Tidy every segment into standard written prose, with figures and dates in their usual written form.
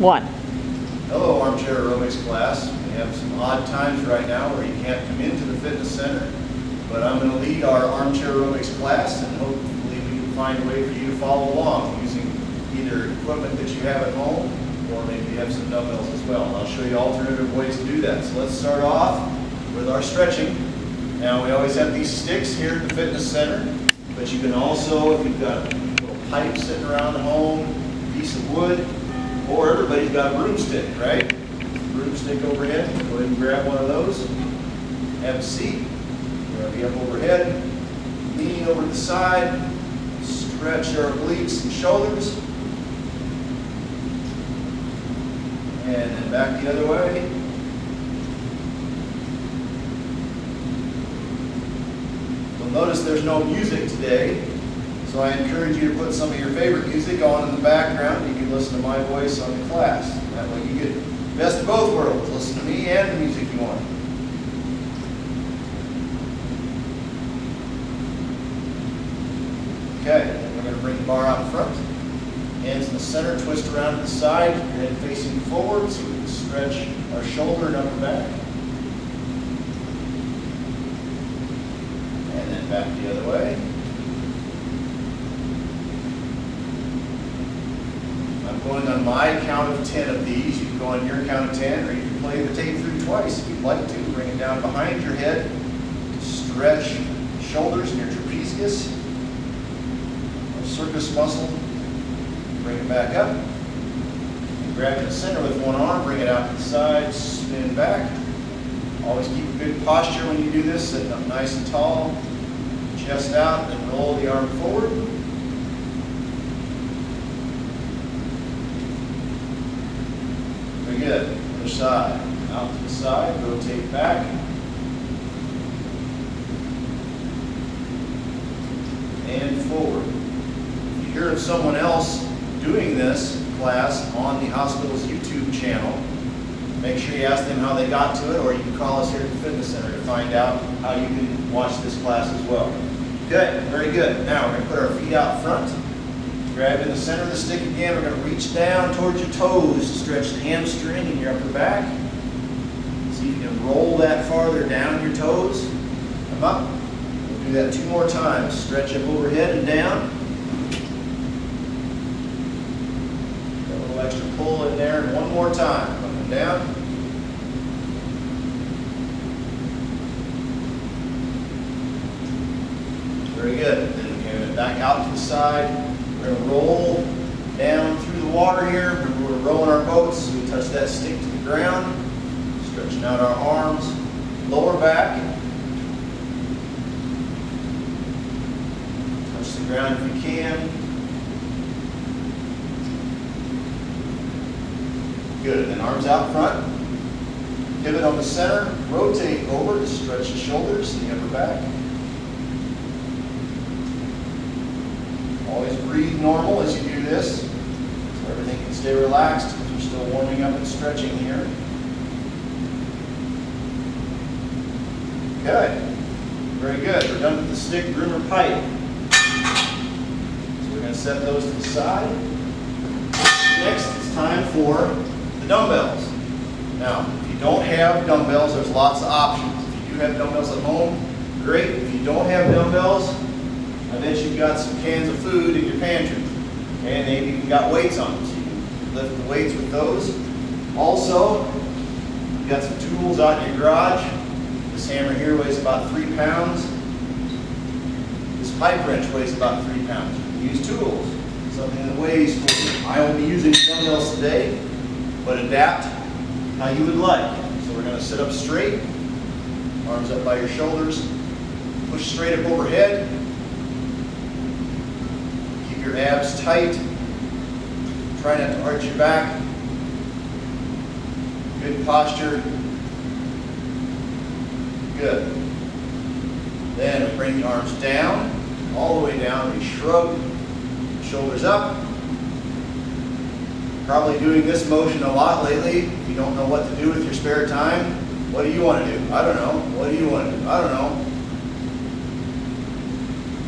One. Hello, Armchair Aerobics class. We have some odd times right now where you can't come into the fitness center, but I'm going to lead our Armchair Aerobics class, and hopefully we can find a way for you to follow along using either equipment that you have at home, or maybe you have some dumbbells as well. And I'll show you alternative ways to do that. So let's start off with our stretching. Now, we always have these sticks here at the fitness center, but you can also, if you've got a little pipe sitting around at home, a piece of wood, or everybody's got a broomstick, right? Broomstick overhead. Go ahead and grab one of those. Have a seat. We're going to be up overhead. Lean over to the side. Stretch our obliques and shoulders. And then back the other way. You'll notice there's no music today. So I encourage you to put some of your favorite music on in the background. You can listen to my voice on the class. That way you get the best of both worlds. Listen to me and the music you want. Okay, we're going to bring the bar out in front. Hands in the center, twist around to the side, your head facing forward so we can stretch our shoulder and upper back. And then back the other way. Going on my count of 10 of these. You can go on your count of 10, or you can play the tape through twice if you'd like to. Bring it down behind your head. Stretch shoulders and your trapezius, or circus muscle. Bring it back up. And grab it in the center with one arm. Bring it out to the side. Spin back. Always keep a good posture when you do this. Sitting up nice and tall. Chest out, and roll the arm forward. Good. Other side. Out to the side. Rotate back. And forward. If you hear of someone else doing this class on the hospital's YouTube channel, make sure you ask them how they got to it, or you can call us here at the fitness center to find out how you can watch this class as well. Okay, very good. Now we're going to put our feet out front. Grab in the center of the stick again. We're going to reach down towards your toes to stretch the hamstring and your upper back. See if you can roll that farther down your toes. Come up. We'll do that 2 more times. Stretch up overhead and down. Got a little extra pull in there. And 1 more time. Up and down. Very good. Then we're back out to the side. We're going to roll down through the water here. Remember, we're rowing our boats, so we touch that stick to the ground. Stretching out our arms, lower back. Touch the ground if you can. Good. Then arms out front. Pivot on the center. Rotate over to stretch the shoulders and the upper back. Always breathe normal as you do this, so everything can stay relaxed because we're still warming up and stretching here. Okay, very good. We're done with the stick, groomer, pipe. So we're going to set those to the side. Next, it's time for the dumbbells. Now, if you don't have dumbbells, there's lots of options. If you do have dumbbells at home, great. If you don't have dumbbells, I bet you've got some cans of food in your pantry, and maybe you've got weights on them, so you can lift the weights with those. Also, you've got some tools out in your garage. This hammer here weighs about 3 pounds. This pipe wrench weighs about 3 pounds. You can use tools, something that weighs for you. I won't be using dumbbells today, but adapt how you would like. So we're going to sit up straight, arms up by your shoulders, push straight up overhead. Your abs tight. Try not to arch your back. Good posture. Good. Then we bring the arms down, all the way down. We shrug, shoulders up. Probably doing this motion a lot lately. If you don't know what to do with your spare time, what do you want to do? I don't know. What do you want to do? I don't know.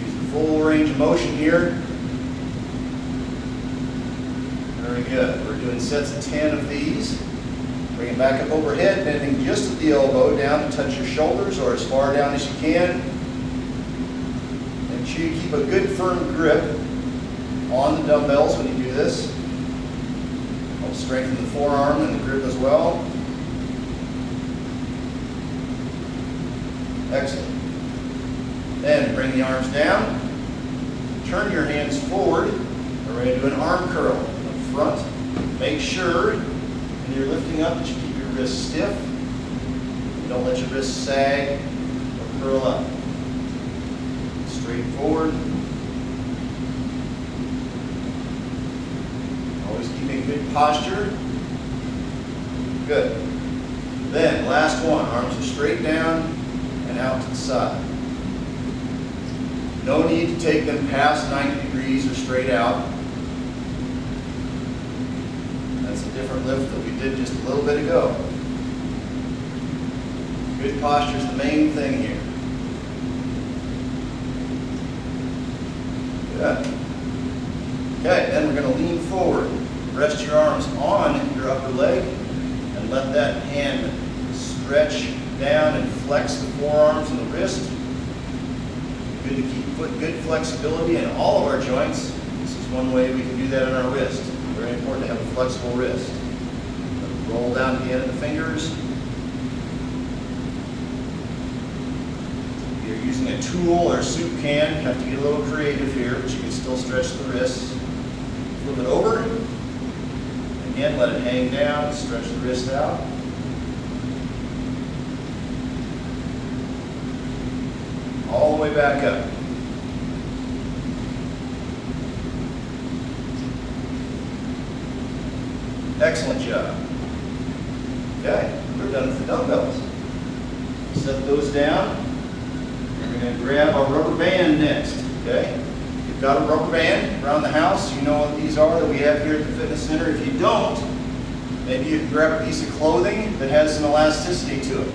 Use the full range of motion here. Very good. We're doing sets of 10 of these. Bring it back up overhead, bending just at the elbow down to touch your shoulders or as far down as you can. Make sure you keep a good firm grip on the dumbbells when you do this. Help strengthen the forearm and the grip as well. Excellent. Then bring the arms down. Turn your hands forward. We're going to do an arm curl up front. Make sure when you're lifting up that you keep your wrists stiff. Don't let your wrists sag or curl up. Straight forward. Always keeping good posture. Good. Then, last one. Arms are straight down and out to the side. No need to take them past 90 degrees or straight out. That's a different lift that we did just a little bit ago. Good posture is the main thing here. Good. Okay, then we're going to lean forward. Rest your arms on your upper leg and let that hand stretch down and flex the forearms and the wrist. Good to keep good flexibility in all of our joints. This is one way we can do that in our wrist. Very important to have a flexible wrist. Roll down to the end of the fingers. If you're using a tool or a soup can, you have to get a little creative here, but you can still stretch the wrists. Flip it over. Again, let it hang down, stretch the wrist out. All the way back up. Excellent job. Okay, we're done with the dumbbells. Set those down. We're going to grab our rubber band next. Okay, you've got a rubber band around the house. You know what these are that we have here at the fitness center. If you don't, maybe you can grab a piece of clothing that has some elasticity to it.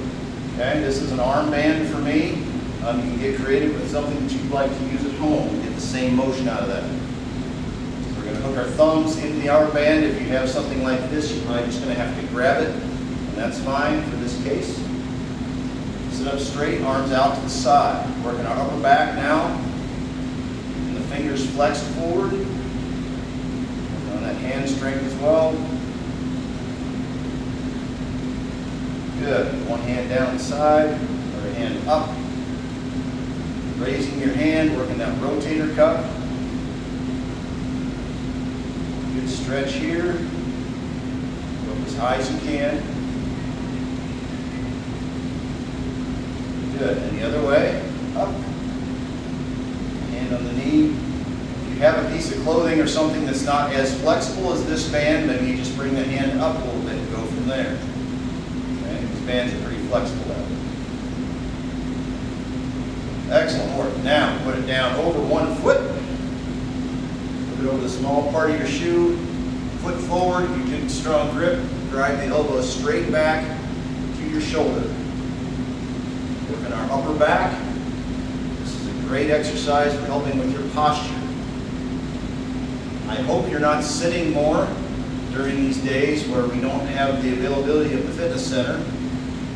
Okay, this is an armband for me. You can get creative with something that you'd like to use at home and get the same motion out of that. So we're going to hook our thumbs into the arm band. If you have something like this, you're probably just going to have to grab it, and that's fine for this case. Sit up straight, arms out to the side. Working our upper back now, and the fingers flexed forward. Working on that hand strength as well. Good. One hand down the side, other hand up. Raising your hand, working that rotator cuff. Good stretch here. Go up as high as you can. Good. And the other way, up. Hand on the knee. If you have a piece of clothing or something that's not as flexible as this band, maybe you just bring the hand up a little bit and go from there. Okay? These bands are pretty flexible that way. Excellent work. Now, put it down over one foot. Put it over the small part of your shoe. Foot forward. You get a strong grip. Drive the elbow straight back to your shoulder. Working our upper back. This is a great exercise for helping with your posture. I hope you're not sitting more during these days where we don't have the availability of the fitness center.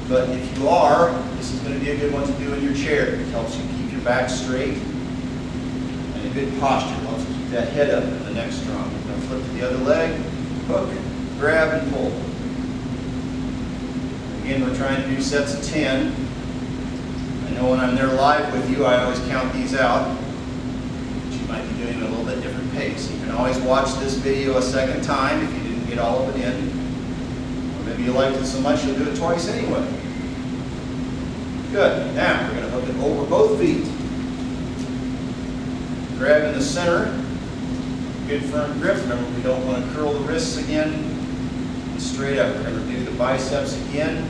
But if you are, this is going to be a good one to do in your chair. It helps you keep your back straight and a good posture. It helps you keep that head up and the neck strong. We're going to flip to the other leg, hook, grab, and pull. Again, we're trying to do sets of 10. I know when I'm there live with you, I always count these out. But you might be doing it at a little bit different pace. You can always watch this video a second time if you didn't get all of it in. Maybe you liked it so much you'll do it twice anyway. Good. Now we're going to hook it over both feet. Grab in the center. Good firm grip. Remember, we don't want to curl the wrists again. And straight up. We're going to do the biceps again.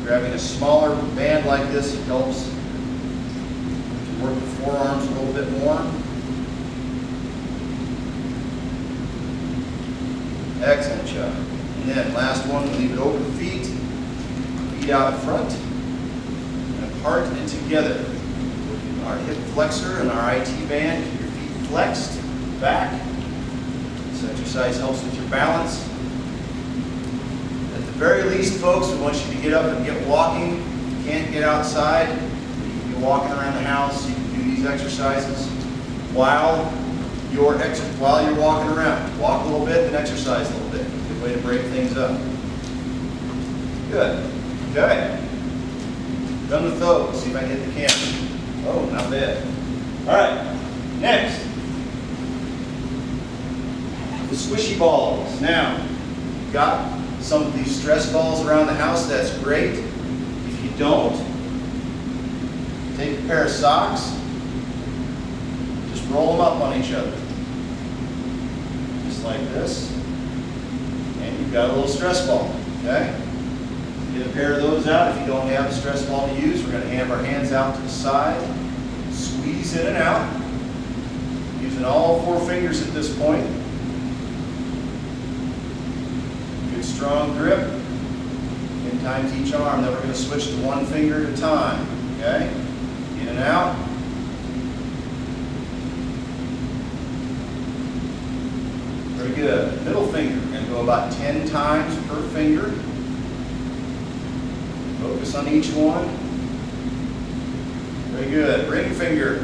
Grabbing a smaller band like this, it helps to work the forearms a little bit more. Excellent job. And then last one, we leave it over the feet. Feet out front. And apart and together. Our hip flexor and our IT band. Keep your feet flexed back. This exercise helps with your balance. At the very least, folks, we want you to get up and get walking. If you can't get outside, you can be walking around the house. You can do these exercises while you're walking around. Walk a little bit, then exercise a little bit. Good way to break things up. Good. Okay. Done with those. See if I can hit the camera. Oh, not bad. All right. Next. The squishy balls. Now, you've got some of these stress balls around the house. That's great. If you don't, take a pair of socks. Just roll them up on each other. Just like this. And you've got a little stress ball. Okay? Get a pair of those out. If you don't have a stress ball to use, we're going to have our hands out to the side. Squeeze in and out. Using all 4 fingers at this point. Good strong grip. 10 times each arm. Then we're going to switch to 1 finger at a time. Okay? In and out. Very good. Middle finger. We're going to go about 10 times per finger. Focus on each one. Very good. Ring finger.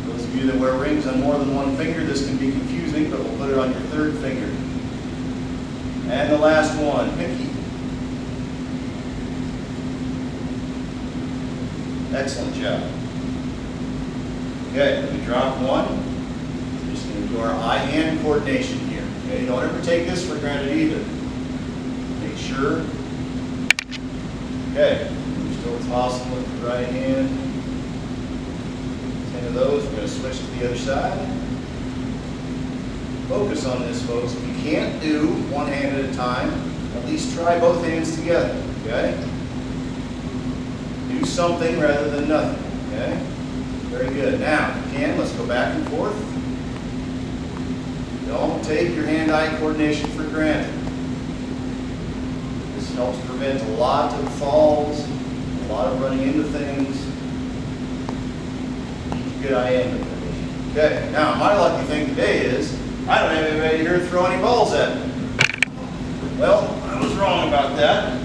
Those of you that wear rings on more than 1 finger, this can be confusing, but we'll put it on your 3rd finger. And the last one, pinky. Excellent job. Okay, we drop one. We're just going to do our eye-hand coordination here. Okay, don't ever take this for granted either. Make sure. Okay, we're still tossing with the right hand. 10 of those. We're going to switch to the other side. Focus on this, folks. If you can't do one hand at a time, at least try both hands together. Okay? Do something rather than nothing. Okay? Very good. Now, if you can, let's go back and forth. Don't take your hand-eye coordination for granted. This helps prevent a lot of falls, a lot of running into things. Keep a good eye-hand coordination. Okay, now my lucky thing today is I don't have anybody here to throw any balls at me. Well, I was wrong about that.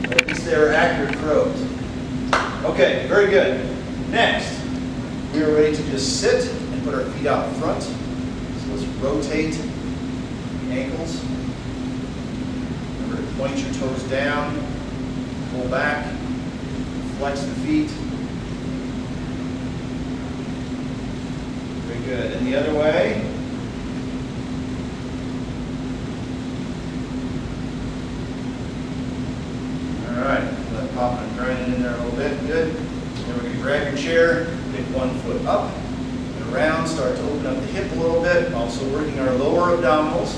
But at least they were accurate throws. Okay, very good. Next, we are ready to just sit and put our feet out front. Let's rotate the ankles. Remember to point your toes down, pull back, flex the feet. Very good. And the other way. All right. Let popping and grinding in there a little bit. Good. Then we're going to grab your chair, pick 1 foot up. Around, start to open up the hip a little bit, also working our lower abdominals.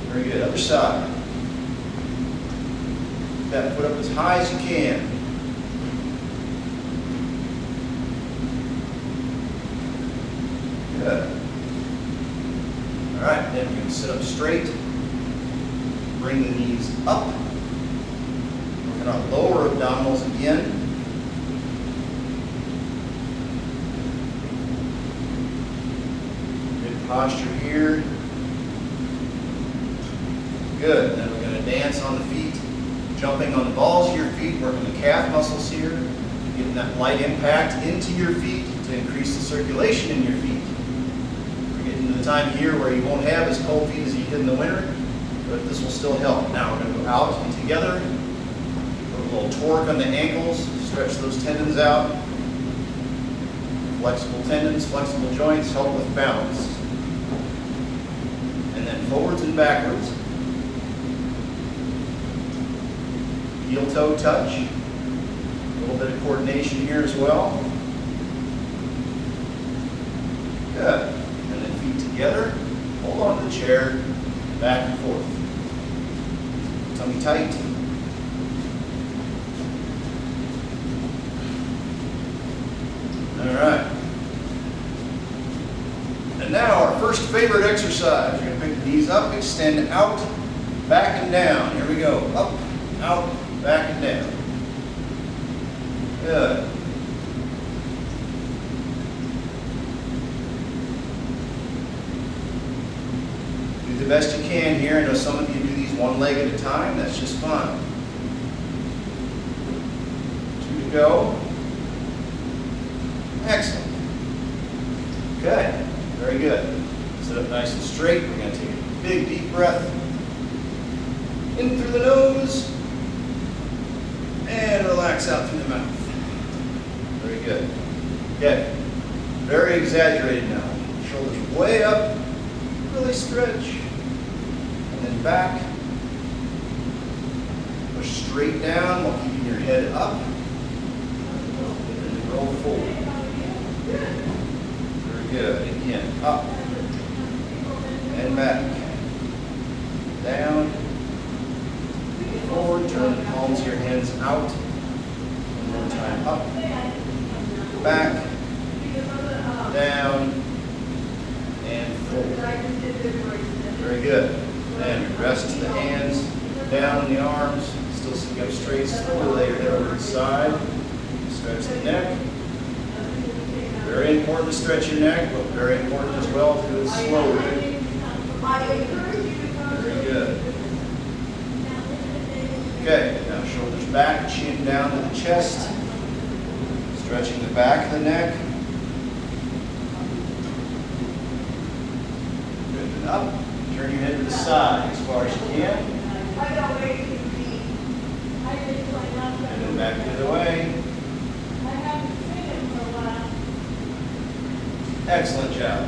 Very good. Other side. Get that foot up as high as you can. Good. All right, then we're going to sit up straight. Bring the knees up. And our lower abdominals again. Good posture here. Good. Then we're going to dance on the feet, jumping on the balls of your feet, working the calf muscles here, getting that light impact into your feet to increase the circulation in your feet. We're getting to the time here where you won't have as cold feet as you did in the winter, but this will still help. Now we're going to go out and together. A little torque on the ankles, stretch those tendons out. Flexible tendons, flexible joints help with balance. And then forwards and backwards. Heel toe touch. A little bit of coordination here as well. Good. And then feet together. Hold on to the chair. Back and forth. Tummy tight. All right. And now our first favorite exercise. We're going to pick the knees up, extend out, back and down. Here we go. Up, out, back and down. Good. Do the best you can here. I know some of you do these one leg at a time. That's just fine. 2 to go. Excellent. Okay, very good. Sit up nice and straight. We're going to take a big deep breath in through the nose and relax out through the mouth. Very good. Okay, very exaggerated now. Shoulders way up, really stretch, and then back. Push straight down while keeping your head up, and then roll forward. Very good. Again, up and back, down, forward, turn the palms of your hands out, one more time, up, back, down, and forward. Very good. And rest the hands down in the arms, still sitting up straight, slowly lay your head over to the side, stretch the neck. Very important to stretch your neck, but very important as well to do it slowly. Very good. Okay, now shoulders back, chin down to the chest. Stretching the back of the neck. Good, and up. Turn your head to the side as far as you can. And then back the other way. Excellent job.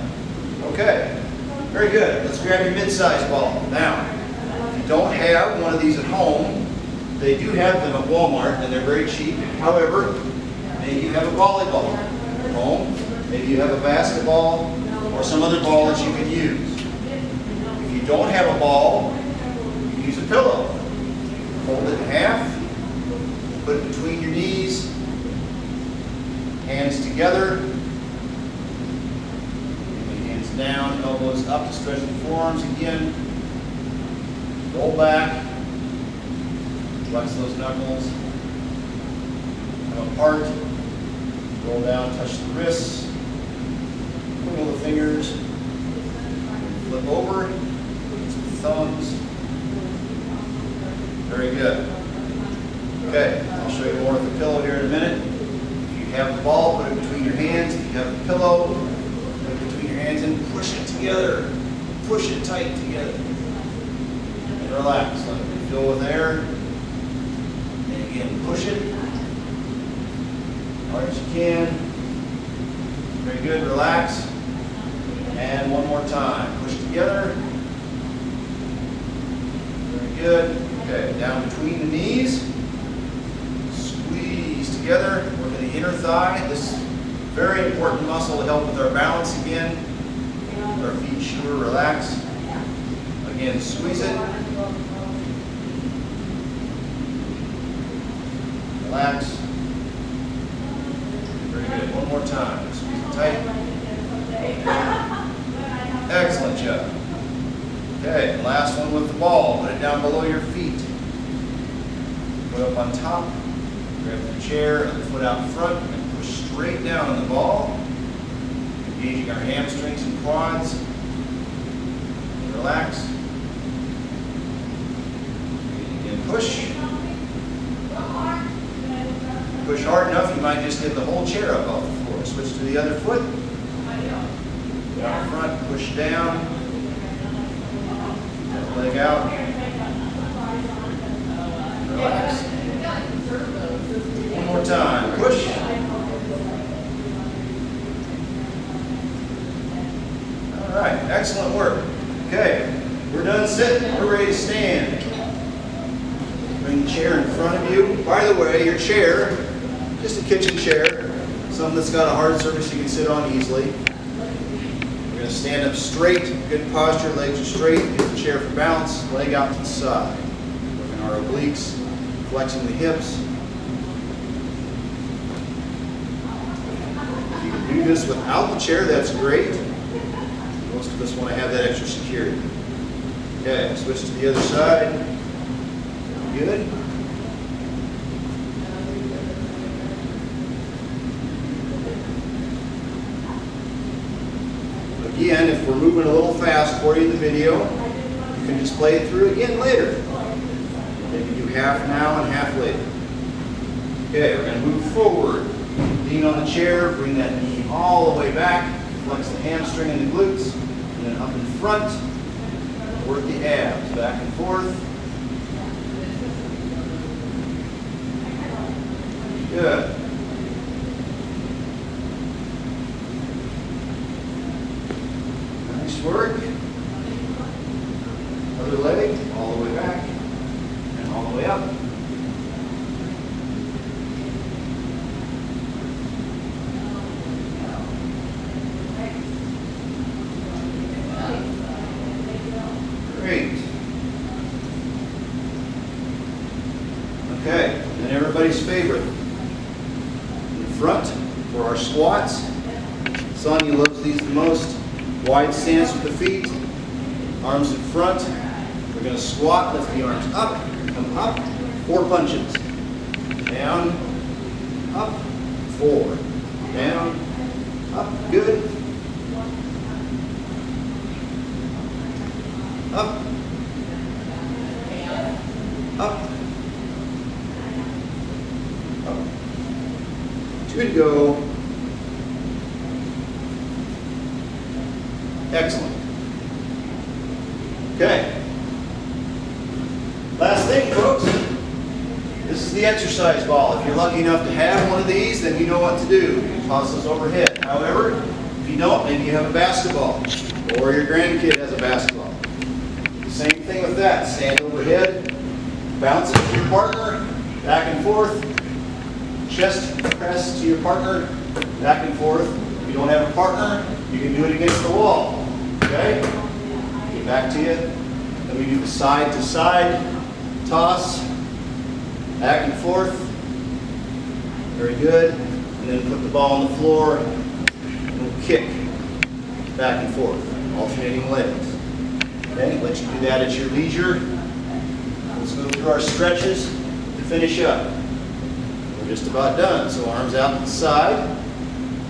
Okay, very good. Let's grab your mid-sized ball. Now, if you don't have one of these at home, they do have them at Walmart, and they're very cheap. However, maybe you have a volleyball at home, maybe you have a basketball, or some other ball that you can use. If you don't have a ball, you can use a pillow. Fold it in half, put it between your knees, hands together, hands down, elbows up to stretch the forearms again. Roll back. Flex those knuckles. Come apart. Roll down, touch the wrists. Wiggle the fingers. Flip over. Thumbs. Very good. Okay, I'll show you more with the pillow here in a minute. If you have the ball, put it between your hands. If you have the pillow, put it between your hands and push it together. Push it tight together. And relax. Let it fill with air. And again, push it as hard as you can. Very good. Relax. And one more time. Push together. Very good. Okay, down between the knees. Squeeze together. Work in the inner thigh. This is a very important muscle to help with our balance again. Our feet sure relax. Again, squeeze it. Relax. Very good. One more time. Squeeze it tight. Excellent job. Okay, and last one with the ball. Put it down below your feet. Put it up on top. Grab the chair, other foot out front, and push straight down on the ball. Engaging our hamstrings and quads. And relax. And push. Push hard enough, you might just get the whole chair up off the floor. Switch to the other foot. Down front, push down. Leg out. Relax. One more time. Push. All right. Excellent work. Okay. We're done sitting. We're ready to stand. Bring the chair in front of you. By the way, your chair, just a kitchen chair, something that's got a hard surface you can sit on easily. We're going to stand up straight, good posture, legs are straight, get the chair for balance, leg out to the side. Working our obliques, flexing the hips. If you can do this without the chair, that's great. Most of us want to have that extra security. Okay, switch to the other side. Good. Again, if we're moving a little fast for you in the video, you can just play it through again later. Maybe do half now and half later. Okay, we're going to move forward. Lean on the chair, bring that knee all the way back, flex the hamstring and the glutes, and then up in front, work the abs, back and forth. Good. Nice work. Other leg, all the way back, and all the way up. Great. Okay, and everybody's favorite. In front for our squats. Sonia loves these the most. Wide stance with the feet. Arms in front. We're going to squat, lift the arms up, come up, 4 punches. Down, up, 4. Down, up, good. Up, up, up. 2 to go. Excellent. Okay. Last thing, folks. This is the exercise ball. If you're lucky enough to have one of these, then you know what to do. You can toss this overhead. However, if you don't, maybe you have a basketball, or your grandkid has a basketball. Same thing with that. Stand overhead, bounce it to your partner, back and forth, chest press to your partner, back and forth. If you don't have a partner, you can do it against the wall. Okay? Get back to you. Then we do the side to side toss, back and forth. Very good. And then put the ball on the floor and we'll kick back and forth, alternating legs. Okay, let you do that at your leisure. Let's go through our stretches to finish up. We're just about done. So arms out to the side.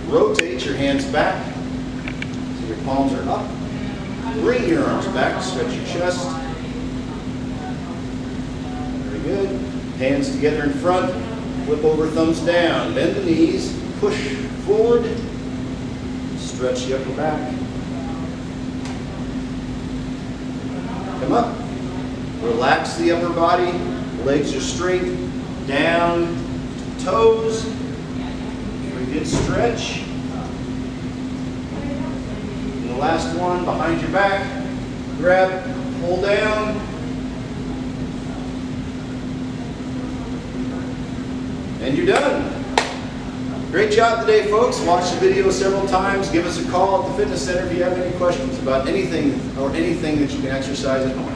Rotate your hands back so your palms are up. Bring your arms back, stretch your chest. Very good. Hands together in front. Flip over, thumbs down. Bend the knees. Push forward. Stretch the upper back. Come up. Relax the upper body. Legs are straight. Down to toes. Very good stretch. And the last one, behind your back. Grab, pull down. And you're done. Great job today, folks. Watch the video several times. Give us a call at the fitness center if you have any questions about anything or anything that you can exercise at home.